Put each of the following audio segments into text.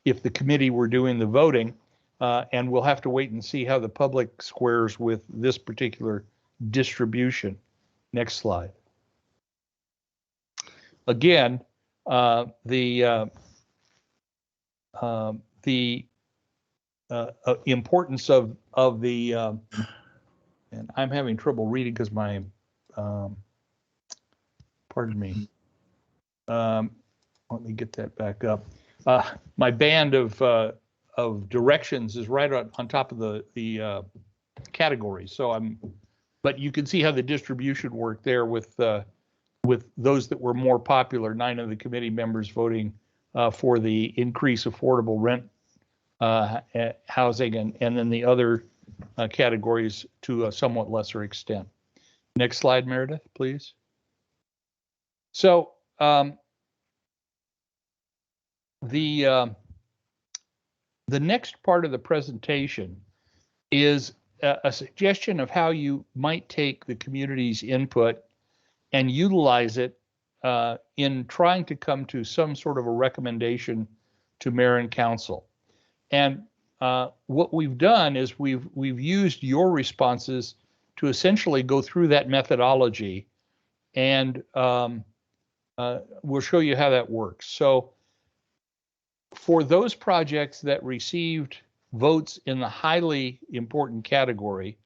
if the committee were doing the voting, and we'll have to wait and see how the public squares with this particular distribution. Next slide. Again, the importance of the, and I'm having trouble reading because my, pardon me. Let me get that back up. My band of directions is right on top of the categories. So but you can see how the distribution worked there with those that were more popular. 9 of the committee members voting for the increase affordable rent housing, and then the other categories to a somewhat lesser extent. Next slide, Meredith, please. So the next part of the presentation is a suggestion of how you might take the community's input and utilize it in trying to come to some sort of a recommendation to mayor and council. And what we've done is we've used your responses to essentially go through that methodology, and we'll show you how that works. So for those projects that received votes in the highly important category,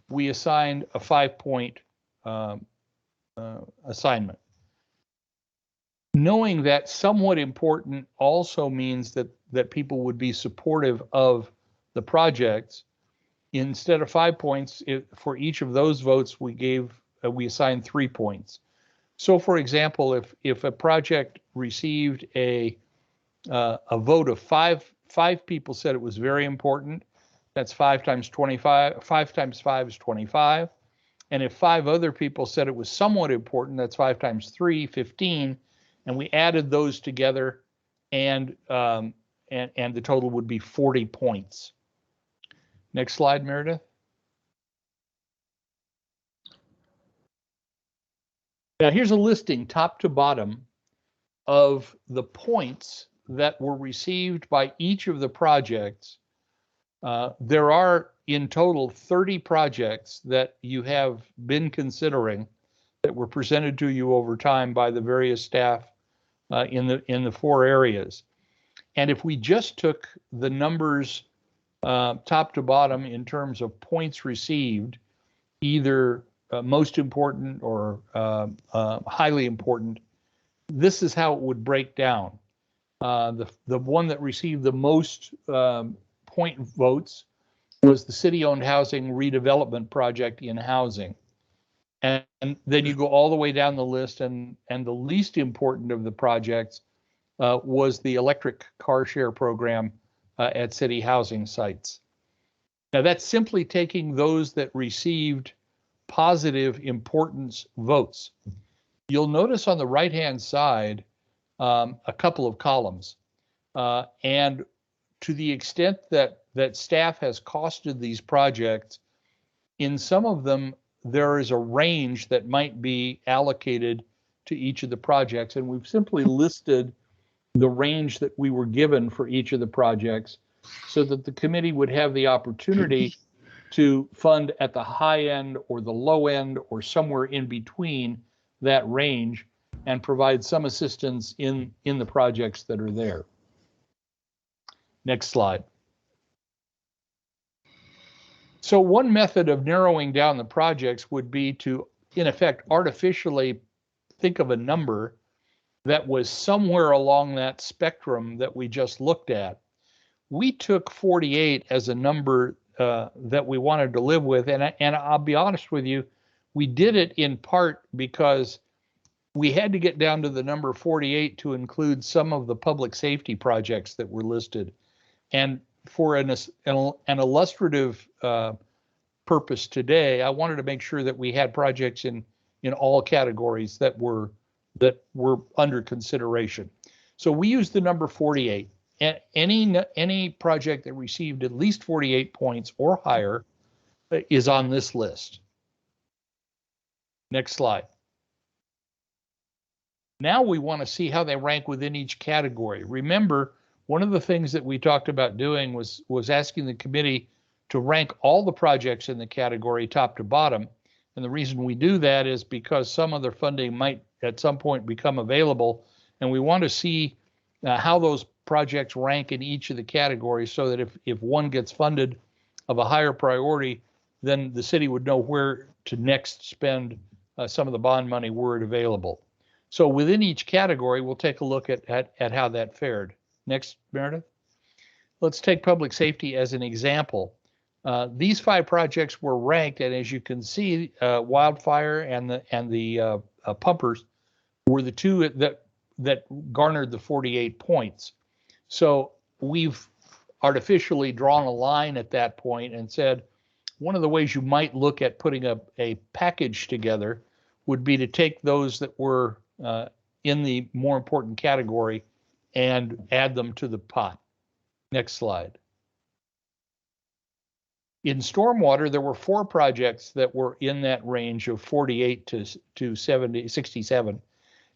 we assigned a 5-point assignment. Knowing that somewhat important also means that people would be supportive of the projects, instead of 5 points, for each of those votes we assigned 3 points. So for example, if a project received a vote of five people said it was very important, that's 5 times 25. 5 times 5 is 25. And if 5 other people said it was somewhat important, that's 5 times 3, 15. And we added those together, and the total would be 40 points. Next slide, Meredith. Now here's a listing, top to bottom, of the points that were received by each of the projects. There are in total 30 projects that you have been considering that were presented to you over time by the various staff in the 4 areas. And if we just took the numbers top to bottom in terms of points received, either most important or highly important, this is how it would break down. The one that received the most point votes was the city-owned housing redevelopment project in housing. And then you go all the way down the list, and the least important of the projects was the electric car share program at city housing sites. Now that's simply taking those that received positive importance votes. You'll notice on the right-hand side a couple of columns, and to the extent that staff has costed these projects, in some of them there is a range that might be allocated to each of the projects, and we've simply listed the range that we were given for each of the projects so that the committee would have the opportunity to fund at the high end or the low end or somewhere in between that range and provide some assistance in the projects that are there. Next slide. So one method of narrowing down the projects would be to, in effect, artificially think of a number that was somewhere along that spectrum that we just looked at. We took 48 as a number that we wanted to live with, and I'll be honest with you, we did it in part because we had to get down to the number 48 to include some of the public safety projects that were listed. And for an illustrative purpose today, I wanted to make sure that we had projects in all categories that were under consideration. So we used the number 48. And any project that received at least 48 points or higher is on this list. Next slide. Now we want to see how they rank within each category. Remember, one of the things that we talked about doing was asking the committee to rank all the projects in the category top to bottom. And the reason we do that is because some other funding might at some point become available, and we want to see how those projects rank in each of the categories, so that if one gets funded of a higher priority, then the city would know where to next spend some of the bond money were it available. So within each category, we'll take a look at how that fared. Next, Meredith. Let's take public safety as an example. These 5 projects were ranked, and as you can see, wildfire and the pumpers were the 2 that garnered the 48 points. So we've artificially drawn a line at that point and said, one of the ways you might look at putting a package together would be to take those that were in the more important category and add them to the pot. Next slide. In stormwater, there were 4 projects that were in that range of 48 to 67.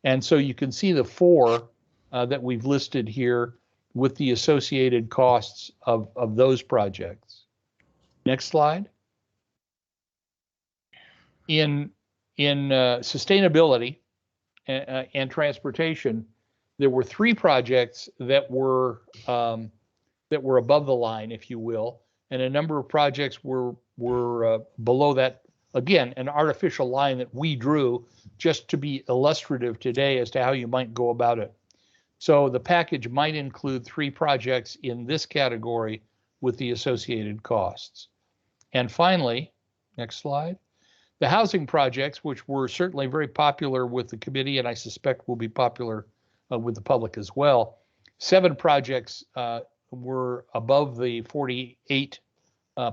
And so you can see the 4 that we've listed here with the associated costs of those projects. Next slide. In sustainability and transportation, there were 3 projects that were above the line, if you will, and a number of projects were below that. Again, an artificial line that we drew just to be illustrative today as to how you might go about it. So the package might include 3 projects in this category with the associated costs. And finally, next slide, the housing projects, which were certainly very popular with the committee, and I suspect will be popular with the public as well. 7 projects were above the 48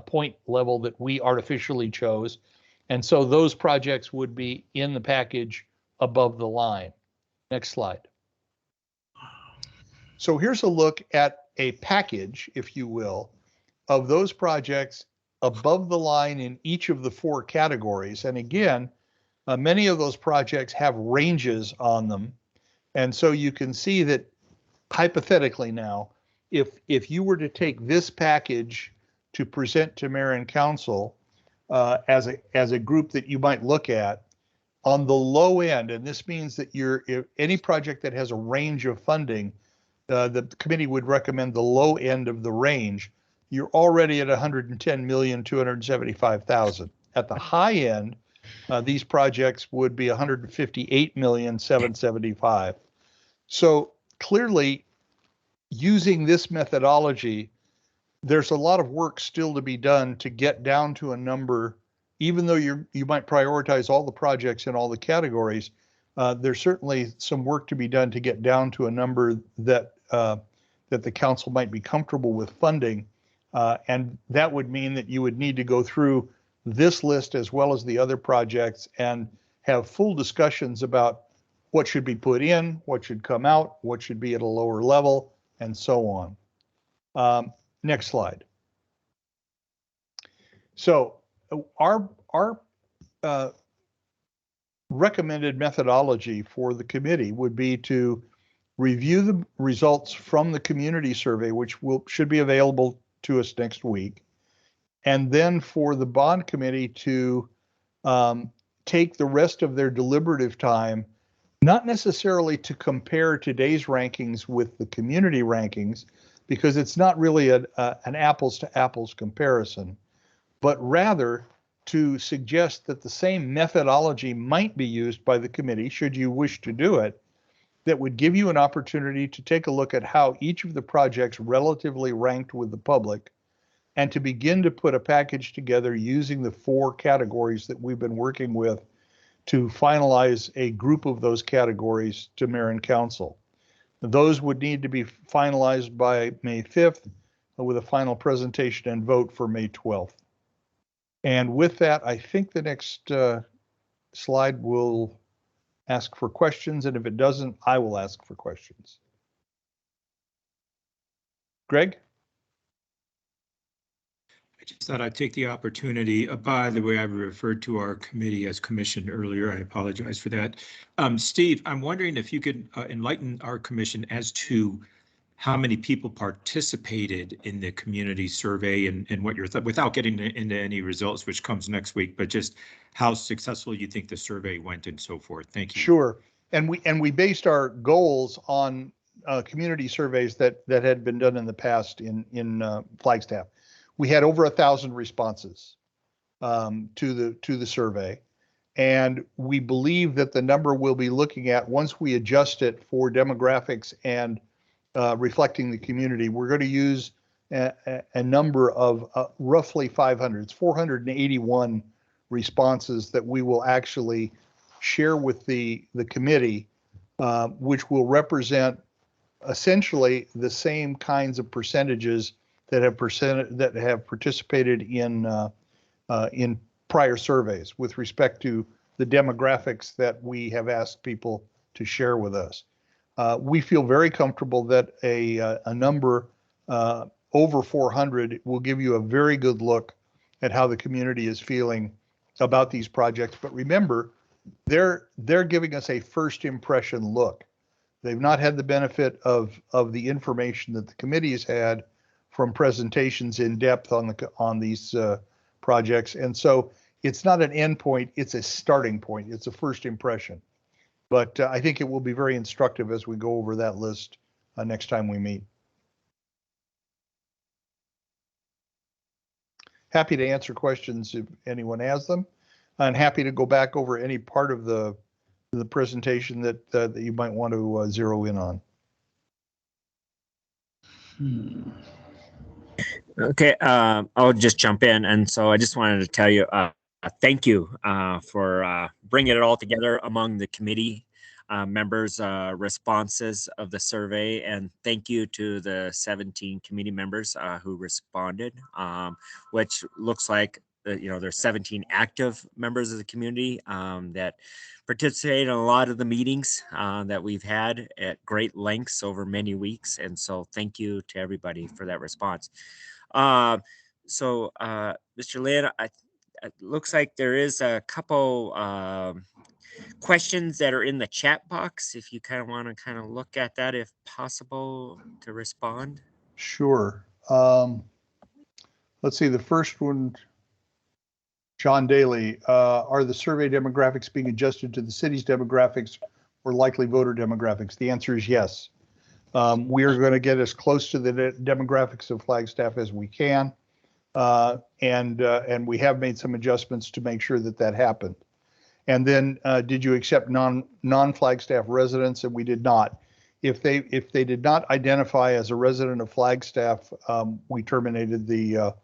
point level that we artificially chose. And so those projects would be in the package above the line. Next slide. So here's a look at a package, if you will, of those projects above the line in each of the 4 categories. And again, many of those projects have ranges on them. And so you can see that hypothetically now, if you were to take this package to present to mayor and council as a group that you might look at, on the low end, and this means that if any project that has a range of funding, the committee would recommend the low end of the range, you're already at 110,275,000. At the high end, these projects would be 158,775,000. So clearly, using this methodology, there's a lot of work still to be done to get down to a number. Even though you might prioritize all the projects in all the categories, there's certainly some work to be done to get down to a number that the council might be comfortable with funding. And that would mean that you would need to go through this list as well as the other projects and have full discussions about what should be put in, what should come out, what should be at a lower level, and so on. Next slide. So our recommended methodology for the committee would be to review the results from the community survey, which should be available to us next week, and then for the bond committee to take the rest of their deliberative time, not necessarily to compare today's rankings with the community rankings, because it's not really an apples to apples comparison, but rather to suggest that the same methodology might be used by the committee, should you wish to do it, that would give you an opportunity to take a look at how each of the projects relatively ranked with the public, and to begin to put a package together using the 4 categories that we've been working with to finalize a group of those categories to mayor and council. Those would need to be finalized by May 5th with a final presentation and vote for May 12th. And with that, I think the next slide will ask for questions, and if it doesn't, I will ask for questions. Greg? I just thought I'd take the opportunity, by the way, I referred to our committee as commission earlier. I apologize for that. Steve, I'm wondering if you could enlighten our commission as to how many people participated in the community survey and what your thought, without getting into any results, which comes next week, but just how successful you think the survey went and so forth. Thank you. Sure. And we based our goals on community surveys that had been done in the past in Flagstaff. We had over 1,000 responses to the survey, and we believe that the number we'll be looking at once we adjust it for demographics and reflecting the community, we're going to use a number of roughly 500. It's 481 responses that we will actually share with the committee, which will represent essentially the same kinds of percentages that have participated in prior surveys with respect to the demographics that we have asked people to share with us. We feel very comfortable that a number over 400 will give you a very good look at how the community is feeling about these projects. But remember, they're giving us a first impression look. They've not had the benefit of the information that the committee has had from presentations in depth on these projects. And so it's not an end point, it's a starting point. It's a first impression. But I think it will be very instructive as we go over that list next time we meet. Happy to answer questions if anyone has them. I'm happy to go back over any part of the presentation that you might want to zero in on. Okay, I'll just jump in. And so I just wanted to tell you, thank you for bringing it all together among the committee members' responses of the survey. And thank you to the 17 committee members who responded, which looks like there's 17 active members of the community that participated in a lot of the meetings that we've had at great lengths over many weeks. And so thank you to everybody for that response. So Mr. Lynn, it looks like there is a couple questions that are in the chat box. If you kind of want to kind of look at that, if possible, to respond. Sure. Let's see, the first one, John Daly, are the survey demographics being adjusted to the city's demographics or likely voter demographics? The answer is yes. We are going to get as close to the demographics of Flagstaff as we can. And we have made some adjustments to make sure that happened. And then did you accept non-Flagstaff residents? And we did not. If they did not identify as a resident of Flagstaff, we terminated the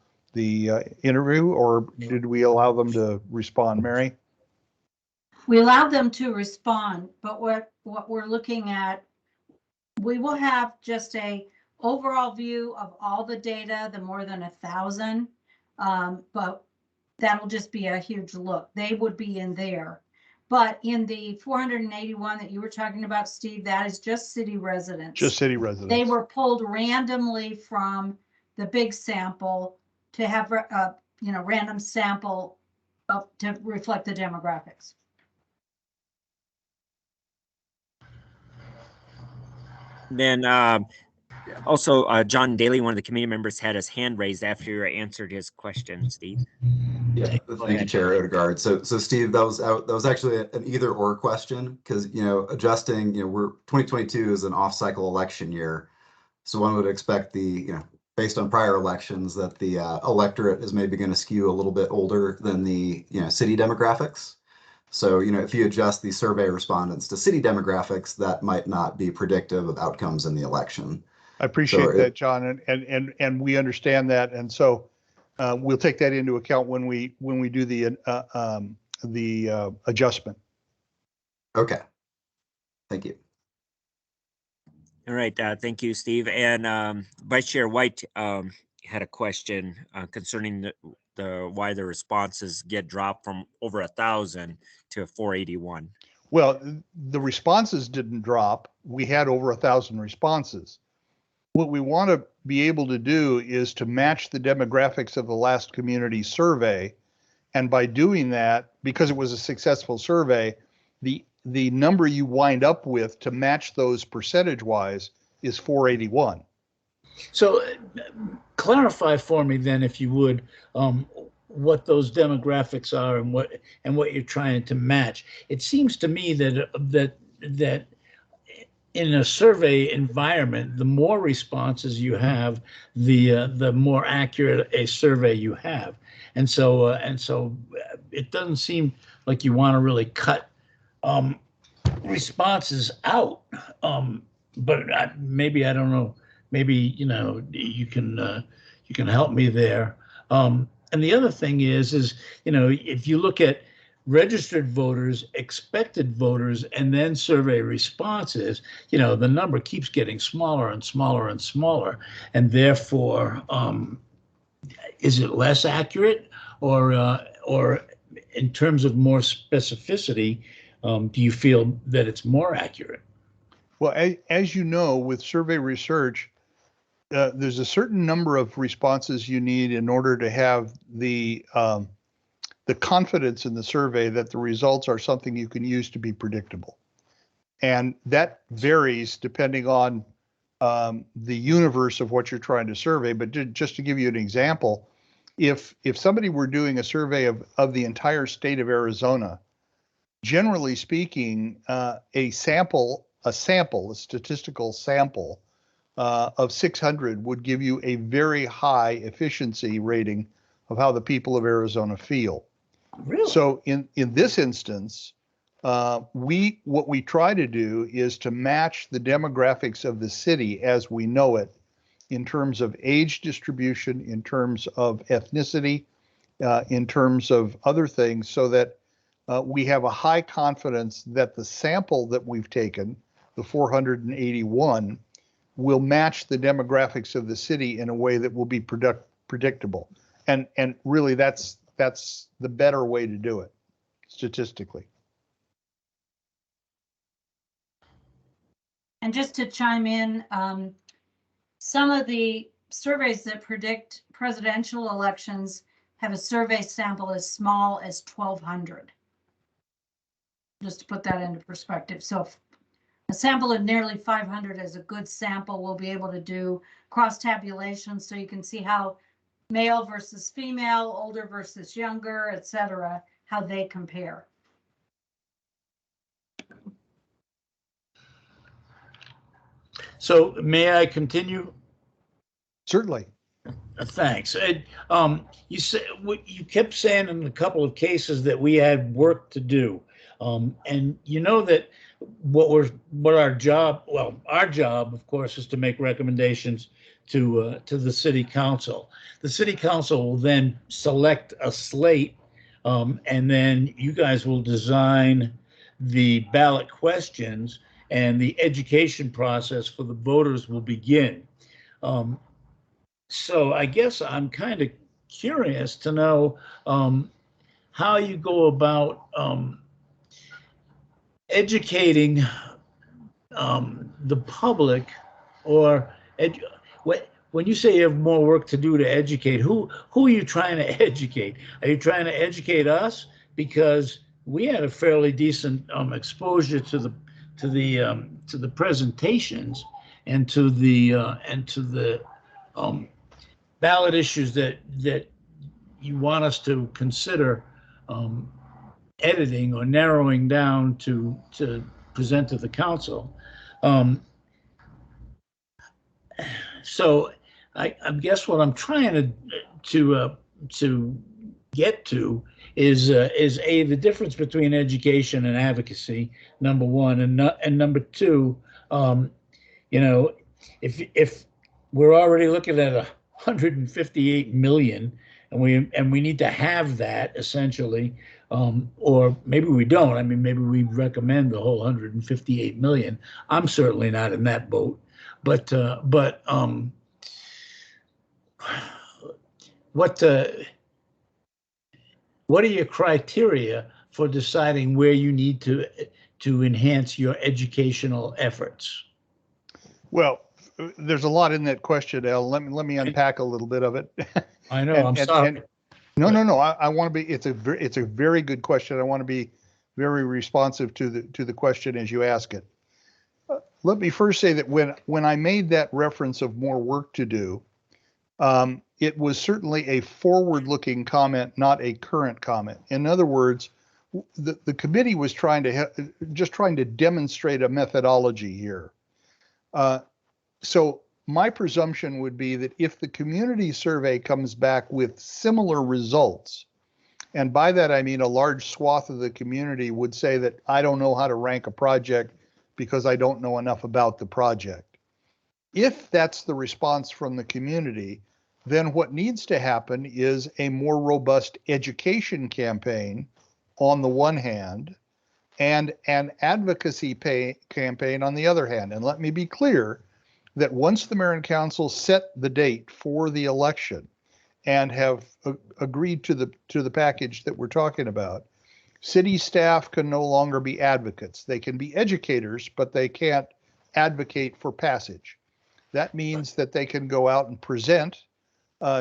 interview, or did we allow them to respond, Mary? We allowed them to respond, but what we're looking at, we will have just a overall view of all the data, the more than 1,000, but that'll just be a huge look. They would be in there. But in the 481 that you were talking about, Steve, that is just city residents. Just city residents. They were pulled randomly from the big sample to have a random sample to reflect the demographics. Then also, John Daly, one of the committee members, had his hand raised after you answered his question, Steve. Yeah, thank you, Chair Odegaard. So Steve, that was actually an either/or question, because adjusting, we're 2022 is an off-cycle election year, so one would expect based on prior elections that the electorate is maybe going to skew a little bit older than the city demographics. So if you adjust the survey respondents to city demographics, that might not be predictive of outcomes in the election. I appreciate that, John, and we understand that, and so we'll take that into account when we do the adjustment. Okay, thank you. All right, thank you, Steve. And Vice Chair White had a question concerning why the responses get dropped from over 1,000 to 481. Well, the responses didn't drop. We had over 1,000 responses. What we want to be able to do is to match the demographics of the last community survey. And by doing that, because it was a successful survey, the number you wind up with to match those percentage-wise is 481. So clarify for me then, if you would, what those demographics are and what you're trying to match. It seems to me that in a survey environment, the more responses you have, the more accurate a survey you have. And so it doesn't seem like you want to really cut responses out. But maybe, I don't know, maybe, you can help me there. And the other thing is, if you look at registered voters, expected voters, and then survey responses, the number keeps getting smaller and smaller and smaller. And therefore, is it less accurate, or in terms of more specificity, do you feel that it's more accurate? Well, as you know, with survey research, there's a certain number of responses you need in order to have the confidence in the survey that the results are something you can use to be predictable. And that varies depending on the universe of what you're trying to survey. But just to give you an example, if somebody were doing a survey of the entire state of Arizona, generally speaking, a statistical sample of 600 would give you a very high efficiency rating of how the people of Arizona feel. Really? So in this instance, what we try to do is to match the demographics of the city as we know it, in terms of age distribution, in terms of ethnicity, in terms of other things, so that we have a high confidence that the sample that we've taken, the 481, will match the demographics of the city in a way that will be predictable. And really, that's the better way to do it statistically. And just to chime in, some of the surveys that predict presidential elections have a survey sample as small as 1,200. Just to put that into perspective. So if a sample of nearly 500 is a good sample, we'll be able to do cross tabulation so you can see how male versus female, older versus younger, et cetera, how they compare. So may I continue? Certainly. Thanks. You kept saying in a couple of cases that we had work to do, and you know that our job, of course, is to make recommendations to the city council. The city council will then select a slate, and then you guys will design the ballot questions, and the education process for the voters will begin. So I guess I'm kind of curious to know how you go about educating the public, or when you say you have more work to do to educate, who are you trying to educate? Are you trying to educate us? Because we had a fairly decent exposure to the presentations and to the ballot issues that you want us to consider editing or narrowing down to present to the council. So I guess what I'm trying to get to is the difference between education and advocacy, number one, and number two, if we're already looking at 158 million, and we need to have that essentially, or maybe we don't. I mean, maybe we recommend the whole 158 million. I'm certainly not in that boat, but what are your criteria for deciding where you need to enhance your educational efforts? Well, there's a lot in that question, Al. Let me unpack a little bit of it. I know. I'm sorry. No. I want to be. It's a very good question. I want to be very responsive to the question as you ask it. Let me first say that when I made that reference of more work to do, it was certainly a forward-looking comment, not a current comment. In other words, the committee was just trying to demonstrate a methodology here. So my presumption would be that if the community survey comes back with similar results, and by that I mean a large swath of the community would say that I don't know how to rank a project because I don't know enough about the project. If that's the response from the community, then what needs to happen is a more robust education campaign on the one hand, and an advocacy campaign on the other hand. And let me be clear that once the mayor and council set the date for the election and have agreed to the package that we're talking about, city staff can no longer be advocates. They can be educators, but they can't advocate for passage. That means that they can go out and present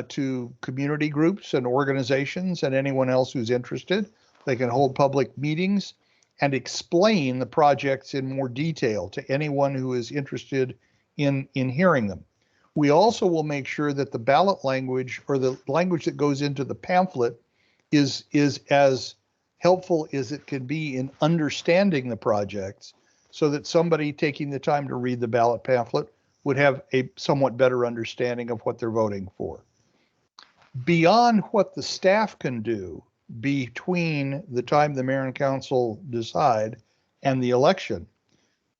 to community groups and organizations and anyone else who's interested. They can hold public meetings and explain the projects in more detail to anyone who is interested in hearing them. We also will make sure that the ballot language, or the language that goes into the pamphlet, is as helpful as it can be in understanding the projects, so that somebody taking the time to read the ballot pamphlet would have a somewhat better understanding of what they're voting for. Beyond what the staff can do between the time the mayor and council decide and the election,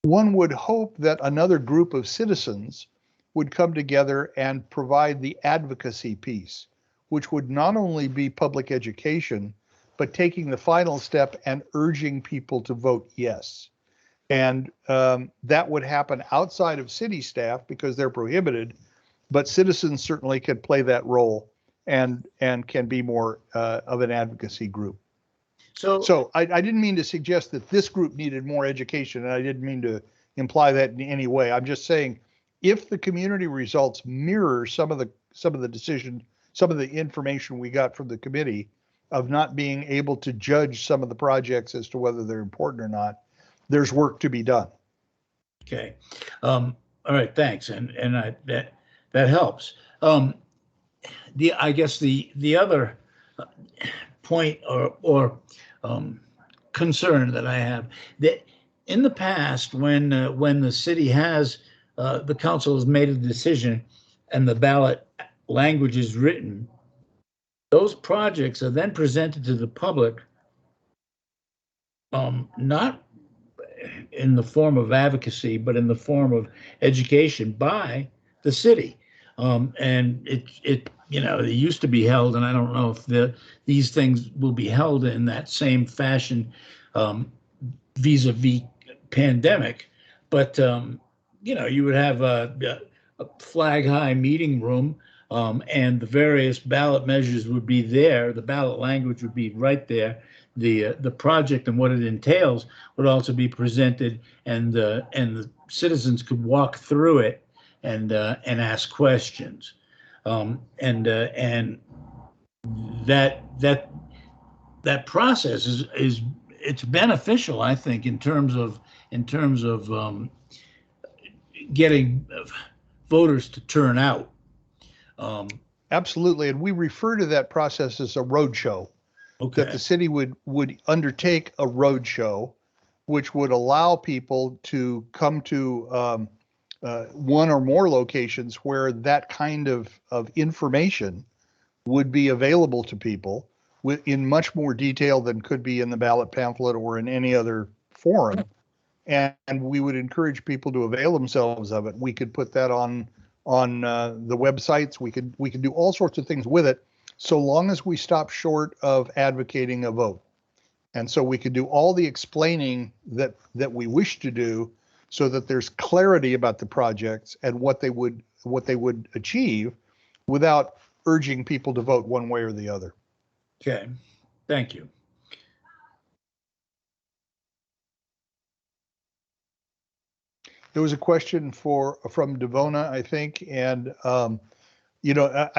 one would hope that another group of citizens would come together and provide the advocacy piece, which would not only be public education, but taking the final step and urging people to vote yes. And that would happen outside of city staff because they're prohibited, but citizens certainly can play that role and can be more of an advocacy group. So I didn't mean to suggest that this group needed more education, and I didn't mean to imply that in any way. I'm just saying, if the community results mirror some of the decision, some of the information we got from the committee of not being able to judge some of the projects as to whether they're important or not, there's work to be done. Okay. All right. Thanks. And that helps. I guess the other point or concern that I have, that in the past, when the city has the council has made a decision and the ballot language is written, those projects are then presented to the public, not in the form of advocacy, but in the form of education by the city. And it used to be held, and I don't know if these things will be held in that same fashion vis-a-vis pandemic, but you would have a flag high meeting room, and the various ballot measures would be there. The ballot language would be right there. The project and what it entails would also be presented, and the citizens could walk through it and ask questions, and that process is it's beneficial, I think, in terms of getting voters to turn out. Absolutely, and we refer to that process as a roadshow. Okay. That the city would undertake a roadshow, which would allow people to come to one or more locations where that kind of information would be available to people in much more detail than could be in the ballot pamphlet or in any other forum. And we would encourage people to avail themselves of it. We could put that on the websites. We could do all sorts of things with it, so long as we stop short of advocating a vote. And so we could do all the explaining that we wish to do, so that there's clarity about the projects and what they would achieve, without urging people to vote one way or the other. Okay, thank you. There was a question from Devona, I think, and I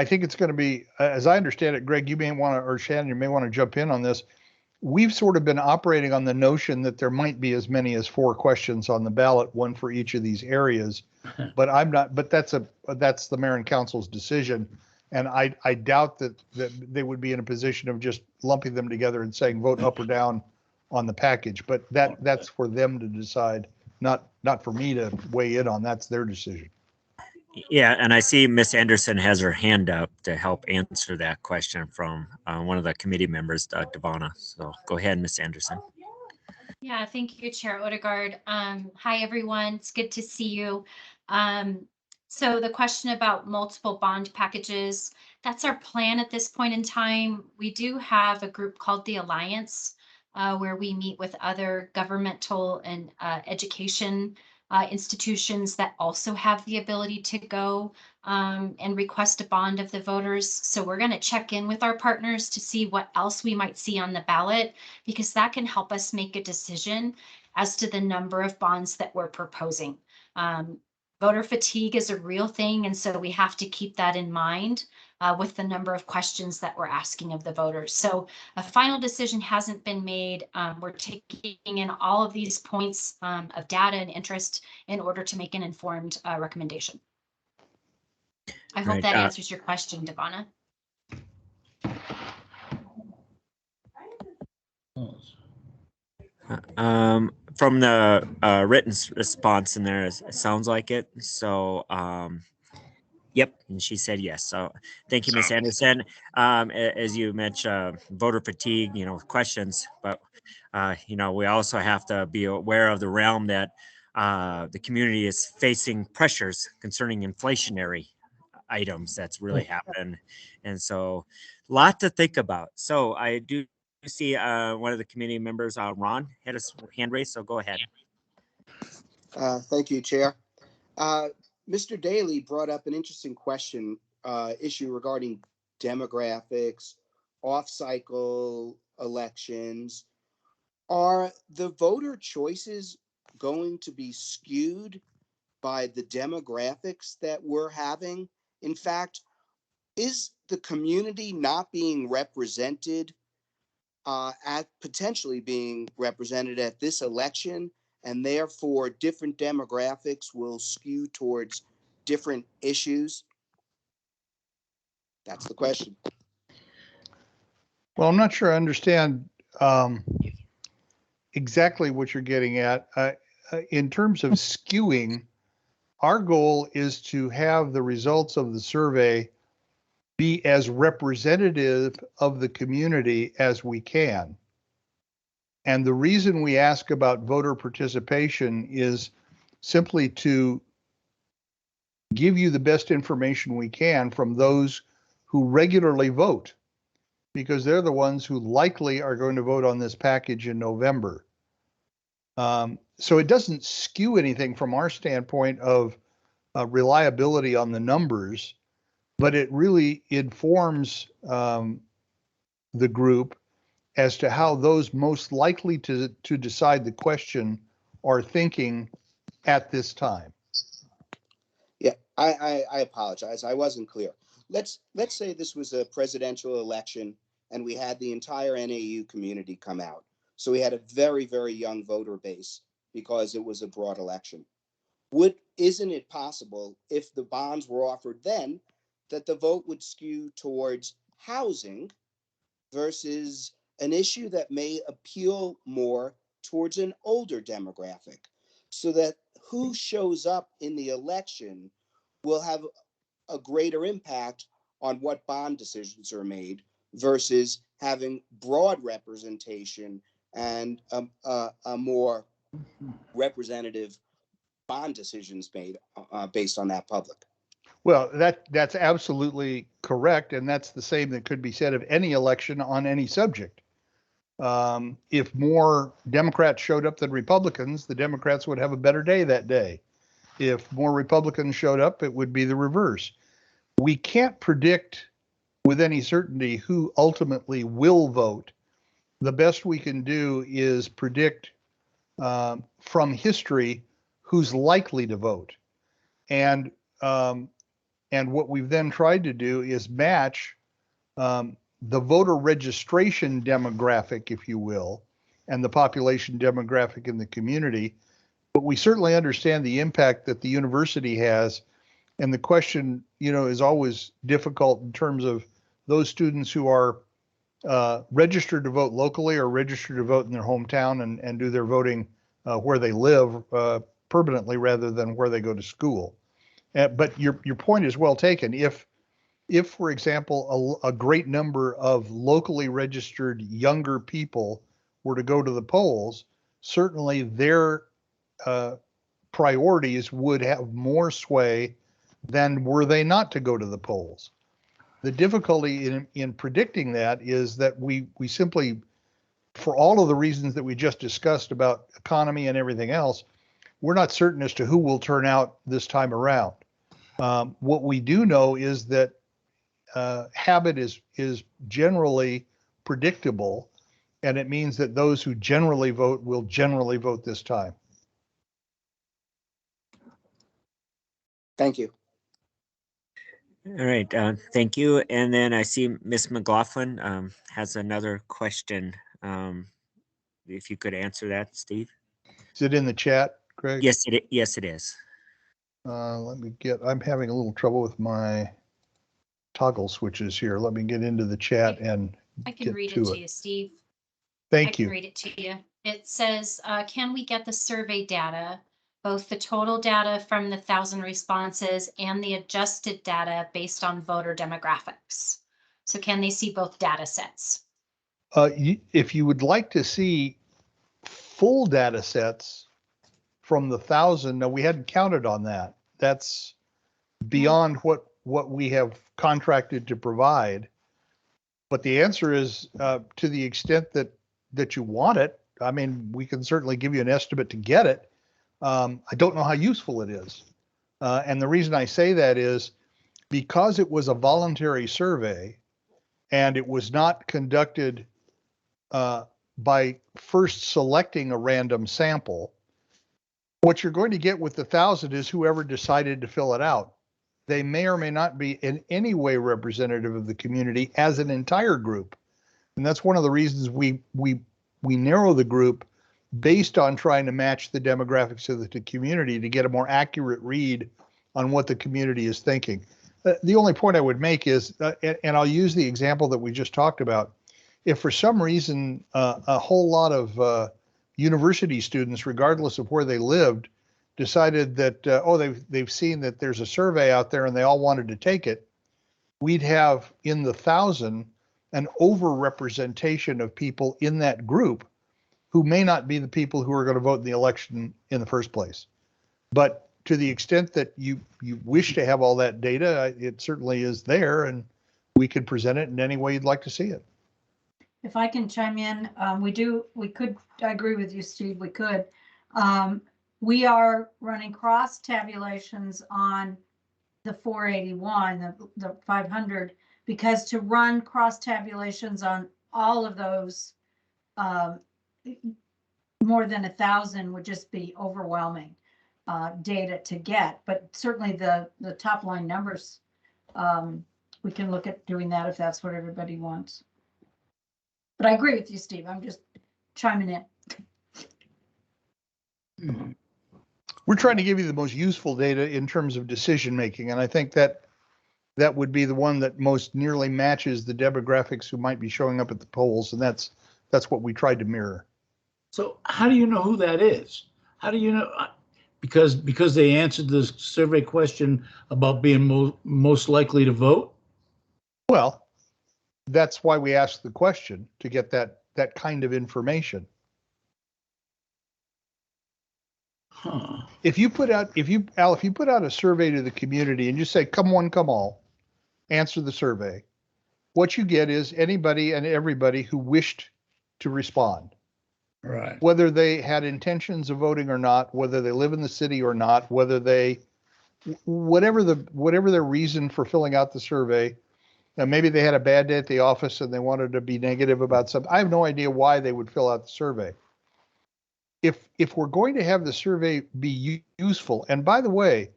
think it's going to be, as I understand it, Greg, you may want to, or Shannon, you may want to jump in on this. we've sort of been operating on the notion that there might be as many as 4 questions on the ballot, one for each of these areas. But I'm not, but that's the mayor and council's decision. And I doubt that they would be in a position of just lumping them together and saying vote up or down on the package. But that's for them to decide, not for me to weigh in on. That's their decision. Yeah, and I see Miss Anderson has her hand up to help answer that question from one of the committee members, Devonna. So go ahead, Miss Anderson. Yeah, thank you, Chair Odegaard. Hi, everyone. It's good to see you. So the question about multiple bond packages, that's our plan at this point in time. We do have a group called the Alliance, where we meet with other governmental and education institutions that also have the ability to go and request a bond of the voters. So we're going to check in with our partners to see what else we might see on the ballot, because that can help us make a decision as to the number of bonds that we're proposing. Voter fatigue is a real thing, and so we have to keep that in mind with the number of questions that we're asking of the voters. So a final decision hasn't been made. We're taking in all of these points of data and interest in order to make an informed recommendation. I hope that answers your question, Devonna. From the written response in there, it sounds like it. So, yep, and she said yes. So thank you, Ms. Anderson. As you mentioned, voter fatigue, questions, but, we also have to be aware of the realm that the community is facing pressures concerning inflationary items that's really happened. And so a lot to think about. So I do see one of the committee members, Ron, had his hand raised, so go ahead. Thank you, Chair. Mr. Daly brought up an interesting issue regarding demographics, off-cycle elections. Are the voter choices going to be skewed by the demographics that we're having? In fact, is the community not being represented potentially being represented at this election, and therefore different demographics will skew towards different issues? That's the question. Well, I'm not sure I understand exactly what you're getting at. In terms of skewing, our goal is to have the results of the survey be as representative of the community as we can. And the reason we ask about voter participation is simply to give you the best information we can from those who regularly vote, because they're the ones who likely are going to vote on this package in November. So it doesn't skew anything from our standpoint of reliability on the numbers, but it really informs the group as to how those most likely to decide the question are thinking at this time. Yeah, I apologize. I wasn't clear. Let's say this was a presidential election and we had the entire NAU community come out. So we had a very, very young voter base because it was a broad election. Isn't it possible, if the bonds were offered then, that the vote would skew towards housing versus an issue that may appeal more towards an older demographic, so that who shows up in the election will have a greater impact on what bond decisions are made versus having broad representation and a more representative bond decisions made based on that public? Well, that's absolutely correct, and that's the same that could be said of any election on any subject. If more Democrats showed up than Republicans, the Democrats would have a better day that day. If more Republicans showed up, it would be the reverse. We can't predict with any certainty who ultimately will vote. The best we can do is predict from history who's likely to vote. And what we've then tried to do is match the voter registration demographic, if you will, and the population demographic in the community, but we certainly understand the impact that the university has. And the question, is always difficult in terms of those students who are registered to vote locally or registered to vote in their hometown and do their voting where they live permanently rather than where they go to school. But your point is well taken. If, for example, a great number of locally registered younger people were to go to the polls, certainly their priorities would have more sway than were they not to go to the polls. The difficulty in predicting that is that we simply, for all of the reasons that we just discussed about economy and everything else, we're not certain as to who will turn out this time around. What we do know is that habit is generally predictable, and it means that those who generally vote will generally vote this time. Thank you. All right, thank you. And then I see Miss McLaughlin has another question. If you could answer that, Steve. Is it in the chat, Greg? Yes, it is. I'm having a little trouble with my toggle switches here. Let me get into the chat and I can read it to you, Steve. Thank I you. can read it to you. It says, can we get the survey data, both the total data from the 1,000 responses and the adjusted data based on voter demographics? So can they see both data sets? If you would like to see full data sets from the 1,000, no, we hadn't counted on that. That's beyond what we have contracted to provide. But the answer is to the extent that you want it. I mean, we can certainly give you an estimate to get it. I don't know how useful it is. And the reason I say that is because it was a voluntary survey and it was not conducted by first selecting a random sample. What you're going to get with the 1,000 is whoever decided to fill it out. They may or may not be in any way representative of the community as an entire group. And that's one of the reasons we narrow the group based on trying to match the demographics of the community to get a more accurate read on what the community is thinking. The only point I would make is, and I'll use the example that we just talked about, if for some reason a whole lot of university students, regardless of where they lived, decided that, they've seen that there's a survey out there and they all wanted to take it, we'd have in the 1,000 an overrepresentation of people in that group who may not be the people who are going to vote in the election in the first place. But to the extent that you wish to have all that data, it certainly is there, and we could present it in any way you'd like to see it. If I can chime in, we could, I agree with you, Steve, we could. We are running cross tabulations on the 481, the 500, because to run cross tabulations on all of those, more than 1,000 would just be overwhelming data to get. But certainly the top line numbers, we can look at doing that if that's what everybody wants. But I agree with you, Steve. I'm just chiming in. We're trying to give you the most useful data in terms of decision making, and I think that would be the one that most nearly matches the demographics who might be showing up at the polls, and that's what we tried to mirror. So how do you know who that is? How do you know? Because they answered the survey question about being most likely to vote? Well, that's why we asked the question, to get that kind of information. Huh. If you put out a survey to the community and you say, come one, come all, answer the survey, what you get is anybody and everybody who wished to respond. Right. Whether they had intentions of voting or not, whether they live in the city or not, whether they, whatever their reason for filling out the survey, maybe they had a bad day at the office and they wanted to be negative about something. I have no idea why they would fill out the survey. If we're going to have the survey be useful, and by the way,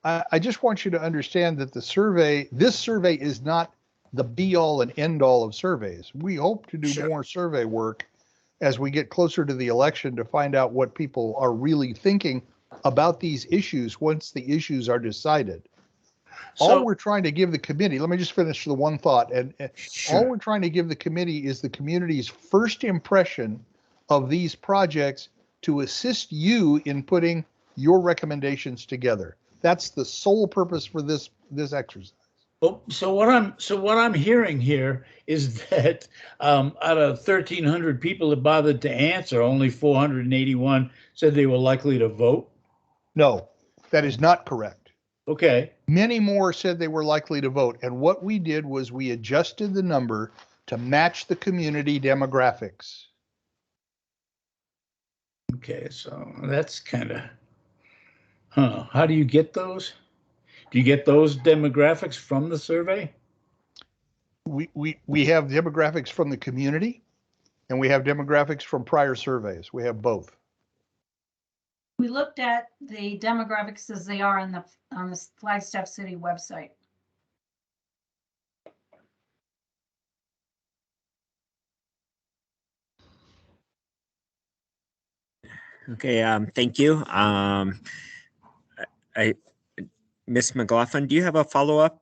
I just want you to understand that this survey is not the be all and end all of surveys. We hope to do Sure. more survey work as we get closer to the election to find out what people are really thinking about these issues once the issues are decided. All So, we're trying to give the committee, let me just finish the one thought, and all sure. we're trying to give the committee is the community's first impression of these projects to assist you in putting your recommendations together. That's the sole purpose for this exercise. Well, so what I'm hearing here is that out of 1,300 people that bothered to answer, only 481 said they were likely to vote. No, that is not correct. Okay. Many more said they were likely to vote. And what we did was we adjusted the number to match the community demographics. Okay. So that's kind of, how do you get those? Do you get those demographics from the survey? We have demographics from the community and we have demographics from prior surveys. We have both. We looked at the demographics as they are on the Flagstaff City website. Okay, thank you. Ms. McLaughlin, do you have a follow-up?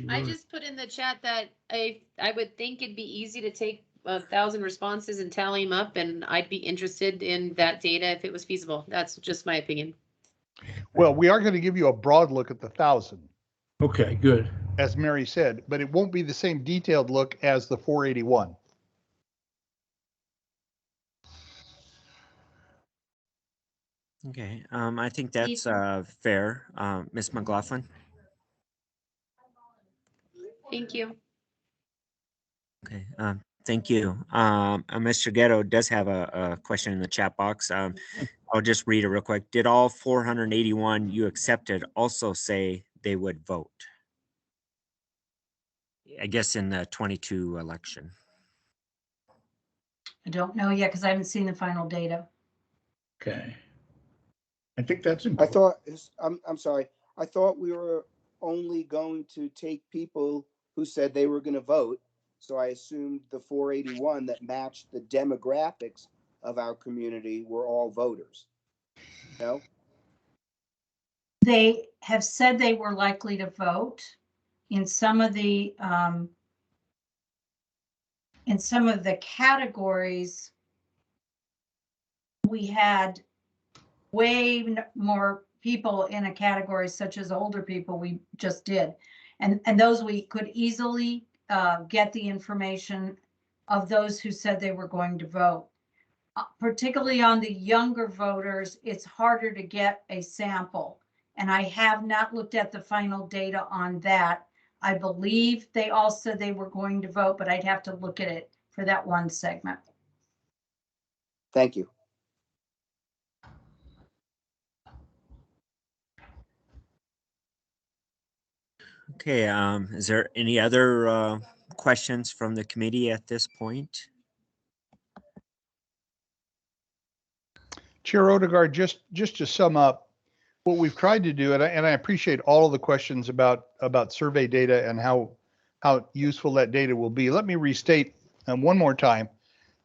I just put in the chat that I would think it'd be easy to take 1,000 responses and tally them up, and I'd be interested in that data if it was feasible. That's just my opinion. Well, we are going to give you a broad look at the 1,000. Okay, good. As Mary said, but it won't be the same detailed look as the 481. Okay, I think that's fair. Ms. McLaughlin? Thank you. Okay, thank you. Mr. Ghetto does have a question in the chat box. I'll just read it real quick. Did all 481 you accepted also say they would vote? I guess in the 22 election. I don't know yet because I haven't seen the final data. Okay. I think that's I important. thought, I'm sorry, I thought we were only going to take people who said they were going to vote. So I assumed the 481 that matched the demographics of our community were all voters. No? They have said they were likely to vote in some of the categories. We had way more people in a category such as older people. We just did, and those we could easily get the information of those who said they were going to vote. Particularly on the younger voters, it's harder to get a sample. And I have not looked at the final data on that. I believe they all said they were going to vote, but I'd have to look at it for that one segment. Thank you. Okay, is there any other questions from the committee at this point? Chair Odegaard, just to sum up, what we've tried to do, and I appreciate all of the questions about survey data and how useful that data will be. Let me restate one more time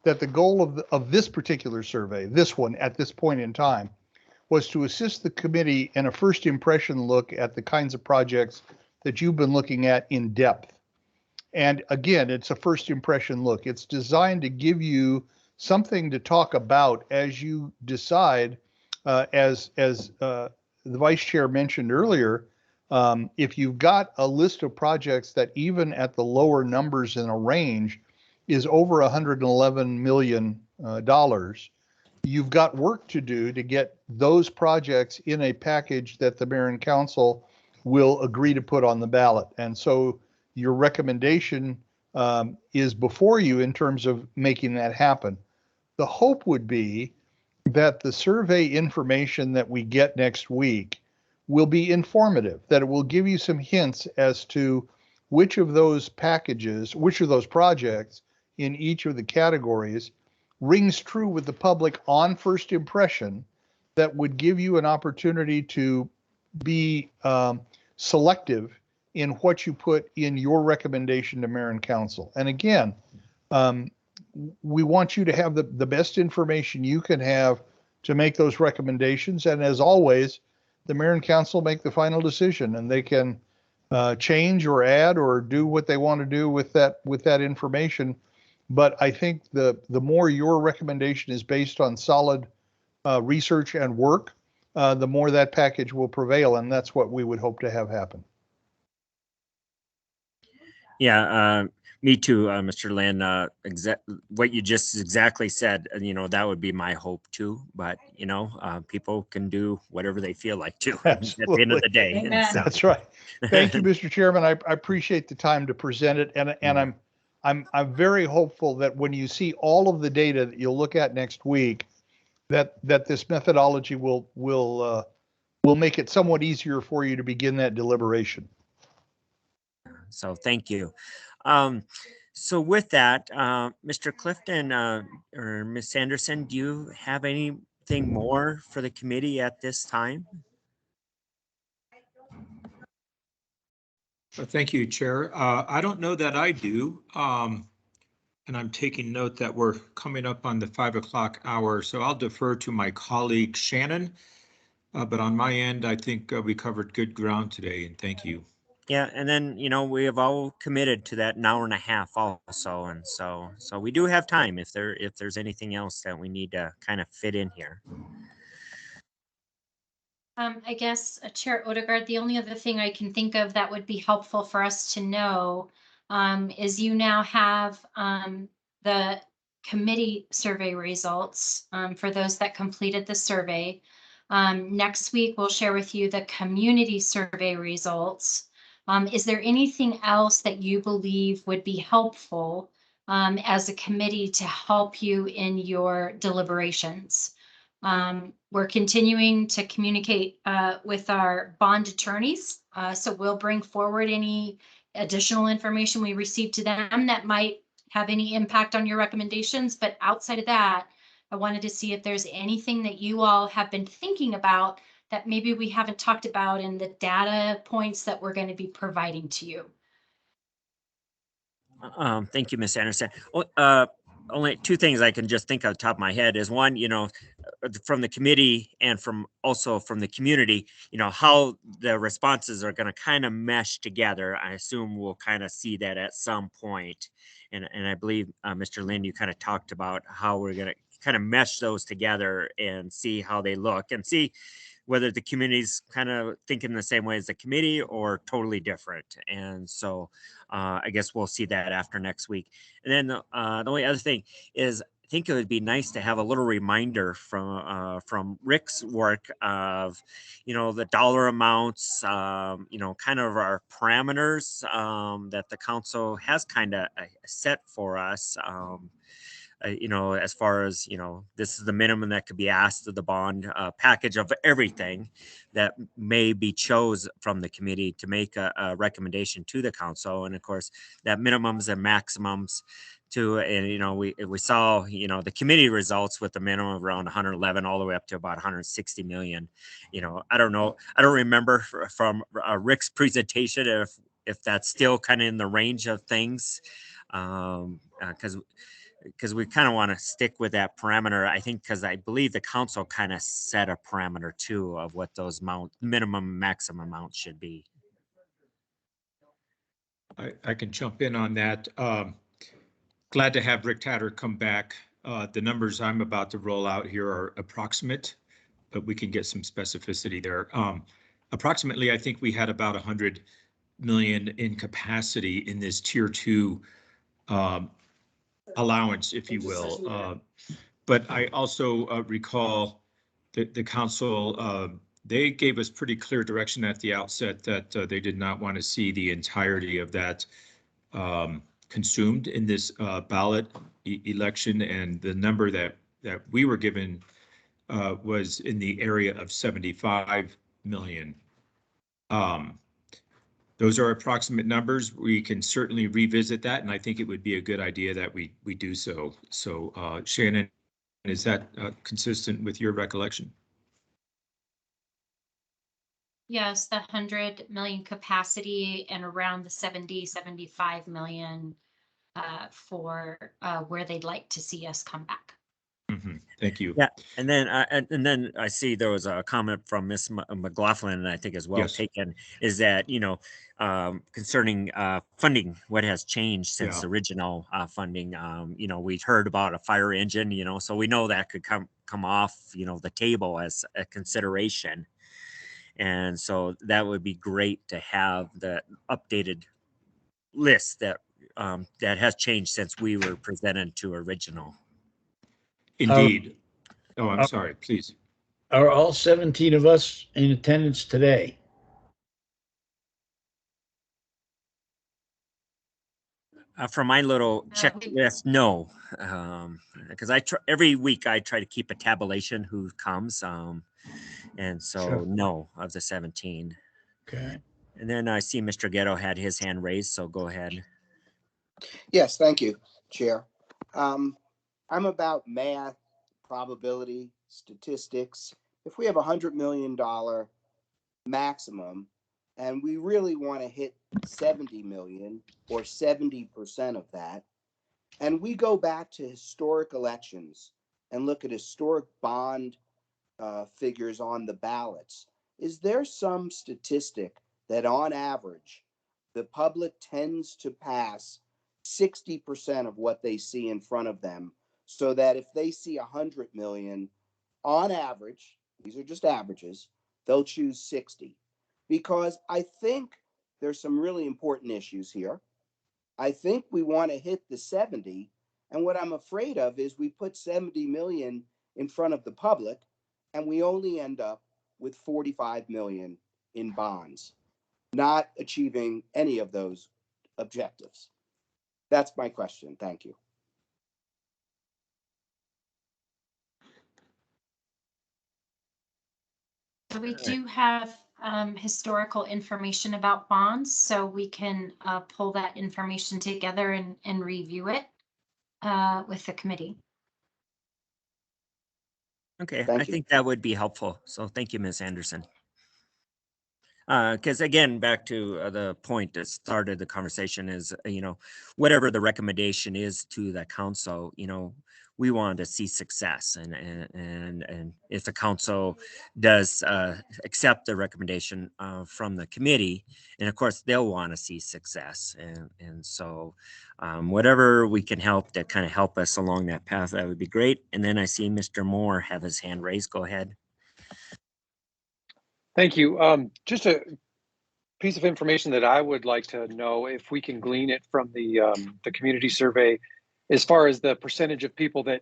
that the goal of this particular survey, this one at this point in time, was to assist the committee in a first impression look at the kinds of projects that you've been looking at in depth. And again, it's a first impression look. It's designed to give you something to talk about as you decide, as the vice chair mentioned earlier, if you've got a list of projects that even at the lower numbers in a range is over $111 million, you've got work to do to get those projects in a package that the mayor and council will agree to put on the ballot. And so your recommendation is before you in terms of making that happen. The hope would be that the survey information that we get next week will be informative, that it will give you some hints as to which of those packages, which of those projects in each of the categories rings true with the public on first impression, that would give you an opportunity to be selective in what you put in your recommendation to mayor and council. And again, we want you to have the best information you can have to make those recommendations. And as always, the mayor and council make the final decision, and they can change or add or do what they want to do with that information. But I think the more your recommendation is based on solid research and work, the more that package will prevail, and that's what we would hope to have happen. Yeah, me too, Mr. Lynn. What you just exactly said, that would be my hope too. But, people can do whatever they feel like to at the end of the day. Amen. So. That's right. Thank you, Mr. Chairman. I appreciate the time to present it, and I'm very hopeful that when you see all of the data that you'll look at next week, that this methodology will make it somewhat easier for you to begin that deliberation. So thank you. So with that, Mr. Clifton or Ms. Anderson, do you have anything more for the committee at this time? Thank you, Chair. I don't know that I do. And I'm taking note that we're coming up on the 5 o'clock hour, so I'll defer to my colleague Shannon. But on my end, I think we covered good ground today, and thank you. Yeah, and then we have all committed to that 1.5 hours also, and so we do have time if there's anything else that we need to kind of fit in here. I guess, Chair Odegaard, the only other thing I can think of that would be helpful for us to know is you now have the committee survey results for those that completed the survey. Next week, we'll share with you the community survey results. Is there anything else that you believe would be helpful as a committee to help you in your deliberations? We're continuing to communicate with our bond attorneys, so we'll bring forward any additional information we receive to them that might have any impact on your recommendations. But outside of that, I wanted to see if there's anything that you all have been thinking about that maybe we haven't talked about in the data points that we're going to be providing to you. Thank you, Ms. Anderson. Only two things I can just think of the top of my head is one, from the committee and also from the community, how the responses are going to kind of mesh together. I assume we'll kind of see that at some point. And I believe, Mr. Lynn, you kind of talked about how we're going to kind of mesh those together and see how they look and see whether the community's kind of thinking the same way as the committee or totally different. And so I guess we'll see that after next week. And then the only other thing is, I think it would be nice to have a little reminder from Rick's work of, the dollar amounts, kind of our parameters that the council has kind of set for us. As far as, this is the minimum that could be asked of the bond package of everything that may be chose from the committee to make a recommendation to the council. And of course, that minimums and maximums too. And, we saw, the committee results with the minimum of around 111 all the way up to about 160 million. I don't know. I don't remember from Rick's presentation if that's still kind of in the range of things. Because we kind of want to stick with that parameter, I think, because I believe the council kind of set a parameter too of what those minimum maximum amounts should be. I can jump in on that. Glad to have Rick Tatter come back. The numbers I'm about to roll out here are approximate, but we can get some specificity there. Approximately, I think we had about 100 million in capacity in this tier 2 allowance, if you will. But I also recall that the council, they gave us pretty clear direction at the outset that they did not want to see the entirety of that consumed in this ballot election. And the number that we were given was in the area of 75 million. Those are approximate numbers. We can certainly revisit that, and I think it would be a good idea that we do so. So, Shannon, is that consistent with your recollection? Yes, the 100 million capacity and around the 75 million for where they'd like to see us come back. Thank you. Yeah, and then I see there was a comment from Miss McLaughlin, and I think is well Yes. taken, is that, you know, concerning funding, what has changed since Yeah. original funding. You know, we've heard about a fire engine, you know, so we know that could come off, you know, the table as a consideration. And so that would be great to have the updated list that that has changed since we were presented to original. Indeed. Oh, I'm sorry, please. Are all 17 of us in attendance today? From my little checklist, no, because every week I try to keep a tabulation who comes, and so Sure. no of the 17. Okay. And then I see Mr. Ghetto had his hand raised, so go ahead. Yes, thank you, Chair. I'm about math, probability, statistics. If we have $100 million maximum, and we really want to hit 70 million or 70% of that, and we go back to historic elections and look at historic bond figures on the ballots, is there some statistic that on average the public tends to pass 60% of what they see in front of them, so that if they see 100 million on average, these are just averages, they'll choose 60? Because I think there's some really important issues here. I think we want to hit the 70. And what I'm afraid of is we put 70 million in front of the public and we only end up with 45 million in bonds, not achieving any of those objectives. That's my question. Thank you. So we do have historical information about bonds, so we can pull that information together and review it with the committee. Okay, Thank I you. think that would be helpful. So thank you, Ms. Anderson. Because again, back to the point that started the conversation is, you know, whatever the recommendation is to the council, you know, we want to see success, and if the council does accept the recommendation from the committee, and of course they'll want to see success, and so whatever we can help that kind of help us along that path, that would be great. And then I see Mr. Moore have his hand raised. Go ahead. Thank you. Just a piece of information that I would like to know, if we can glean it from the community survey, as far as the percentage of people that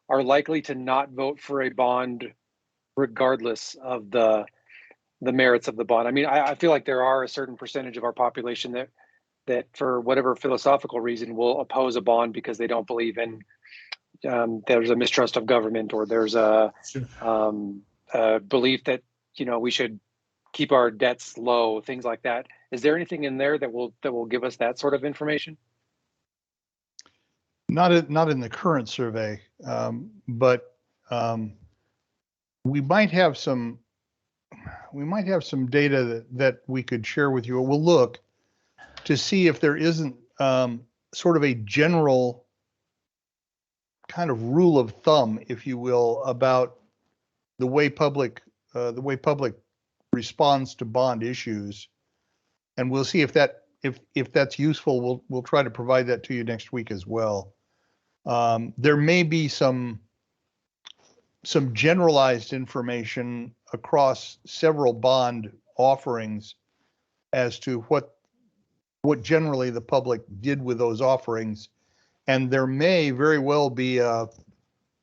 are likely to not vote for a bond regardless of the merits of the bond. I mean, I feel like there are a certain percentage of our population that for whatever philosophical reason will oppose a bond because they don't believe in there's a mistrust of government, or there's a belief that, you know, we should keep our debts low, things like that. Is there anything in there that will give us that sort of information? Not in the current survey, but we might have some data that we could share with you. We'll look to see if there isn't sort of a general kind of rule of thumb, if you will, about the way public responds to bond issues, and we'll see if that's useful. We'll try to provide that to you next week as well. There may be some generalized information across several bond offerings as to what generally the public did with those offerings, and there may very well be a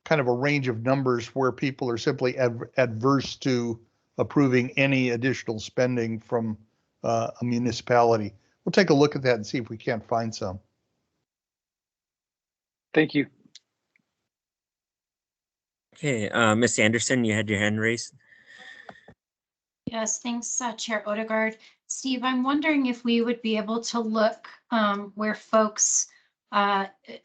kind of a range of numbers where people are simply adverse to approving any additional spending from a municipality. We'll take a look at that and see if we can't find some. Thank you. Okay, Ms. Anderson, you had your hand raised. Yes, thanks, Chair Odegaard. Steve, I'm wondering if we would be able to look where folks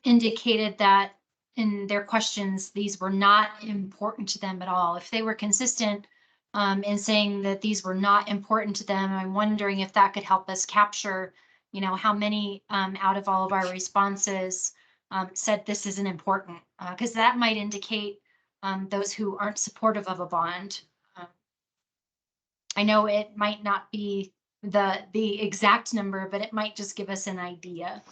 indicated that in their questions, these were not important to them at all. If they were consistent and saying that these were not important to them. I'm wondering if that could help us capture, how many out of all of our responses said this isn't important, because that might indicate those who aren't supportive of a bond. I know it might not be the exact number, but it might just give us an idea.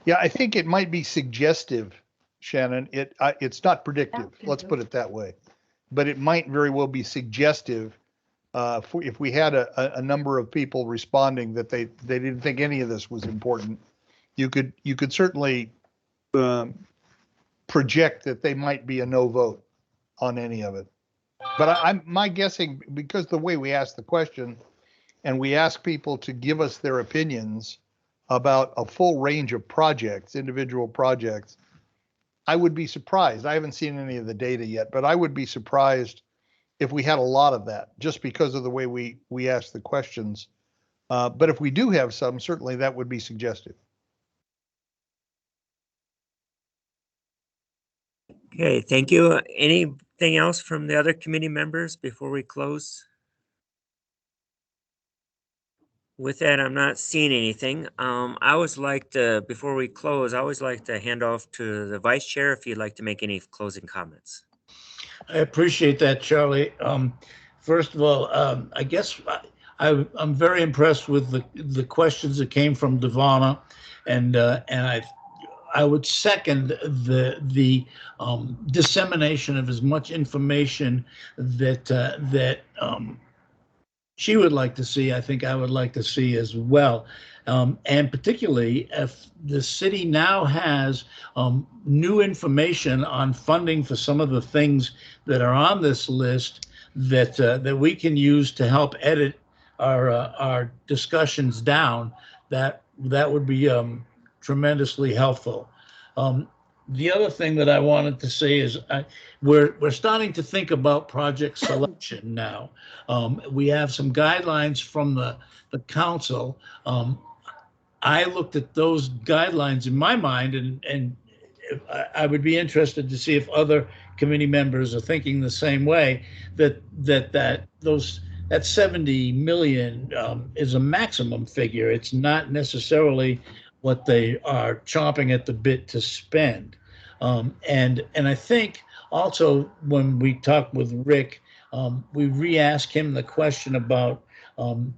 Yeah, I think it might be suggestive, Shannon. It's not predictive. Let's put it that way, but it might very well be suggestive. If we had a number of people responding that they didn't think any of this was important, you could certainly project that they might be a no vote on any of it. But my guessing, because the way we ask the question, and we ask people to give us their opinions about a full range of projects, individual projects, I would be surprised. I haven't seen any of the data yet, but I would be surprised if we had a lot of that, just because of the way we ask the questions. But if we do have some, certainly that would be suggestive. Okay, thank you. Anything else from the other committee members before we close? With that, I'm not seeing anything. I always like to, before we close, I always like to hand off to the vice chair if you'd like to make any closing comments. I appreciate that, Charlie. First of all, I guess I'm very impressed with the questions that came from Devana, and I would second the dissemination of as much information that she would like to see. I think I would like to see as well. And particularly if the city now has new information on funding for some of the things that are on this list that we can use to help edit our discussions down, that would be tremendously helpful. The other thing that I wanted to say is we're starting to think about project selection now. We have some guidelines from the council. I looked at those guidelines in my mind, and I would be interested to see if other committee members are thinking the same way, that 70 million is a maximum figure. It's not necessarily what they are chomping at the bit to spend. And I think also when we talked with Rick, we re-asked him the question about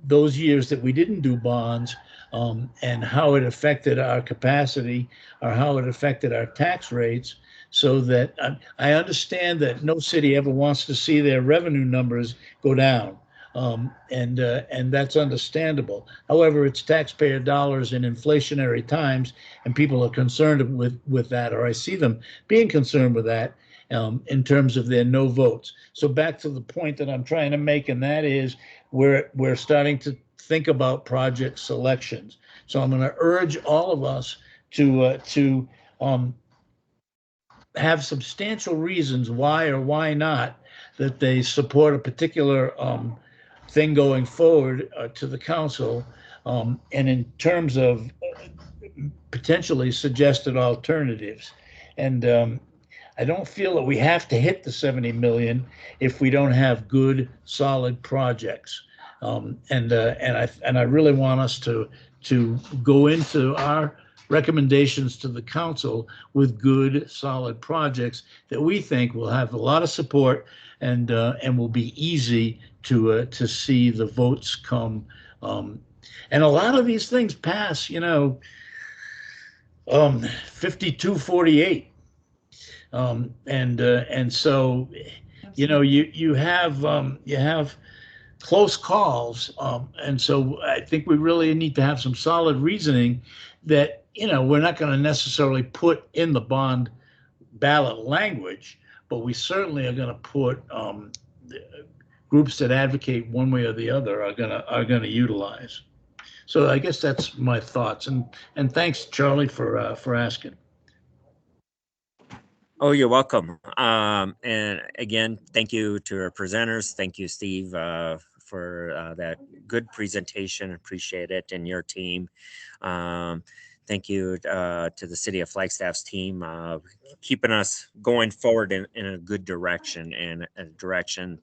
those years that we didn't do bonds, and how it affected our capacity or how it affected our tax rates, so that I understand that no city ever wants to see their revenue numbers go down. And that's understandable. However, it's taxpayer dollars in inflationary times, and people are concerned with that, or I see them being concerned with that in terms of their no votes. So back to the point that I'm trying to make, and that is we're starting to think about project selections. So I'm going to urge all of us to have substantial reasons why or why not that they support a particular thing going forward to the council, and in terms of potentially suggested alternatives. And I don't feel that we have to hit the 70 million if we don't have good, solid projects. And I really want us to go into our recommendations to the council with good, solid projects that we think will have a lot of support and will be easy to see the votes come. And a lot of these things pass, 52-48. And so, you have close calls. And so I think we really need to have some solid reasoning that, we're not going to necessarily put in the bond ballot language, but we certainly are going to put groups that advocate one way or the other are going to utilize. So I guess that's my thoughts. And thanks, Charlie, for asking. Oh, you're welcome. And again, thank you to our presenters. Thank you, Steve, for that good presentation. Appreciate it, and your team. Thank you to the City of Flagstaff's team, keeping us going forward in a good direction, and a direction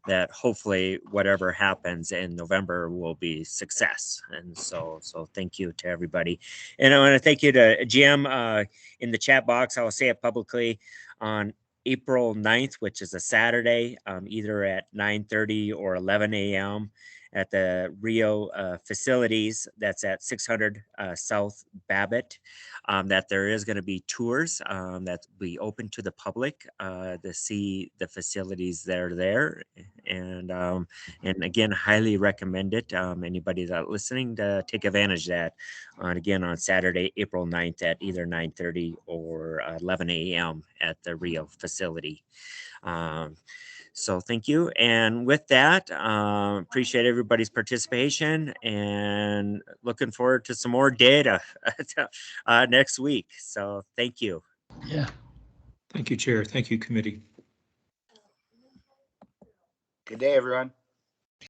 that hopefully whatever happens in November will be success. And so thank you to everybody. And I want to thank you to Jim in the chat box. I'll say it publicly on April 9th, which is a Saturday, either at 9:30 or 11 a.m. at the Rio facilities. That's at 600 South Babbitt. That there is going to be tours that will be open to the public to see the facilities that are there. And again, highly recommend it. Anybody that's listening to take advantage of that. And again, on Saturday, April 9th at either 9:30 or 11 a.m. at the Rio facility. So thank you. And with that, appreciate everybody's participation and looking forward to some more data next week. So thank you. Yeah. Thank you, Chair. Thank you, committee. Good day, everyone.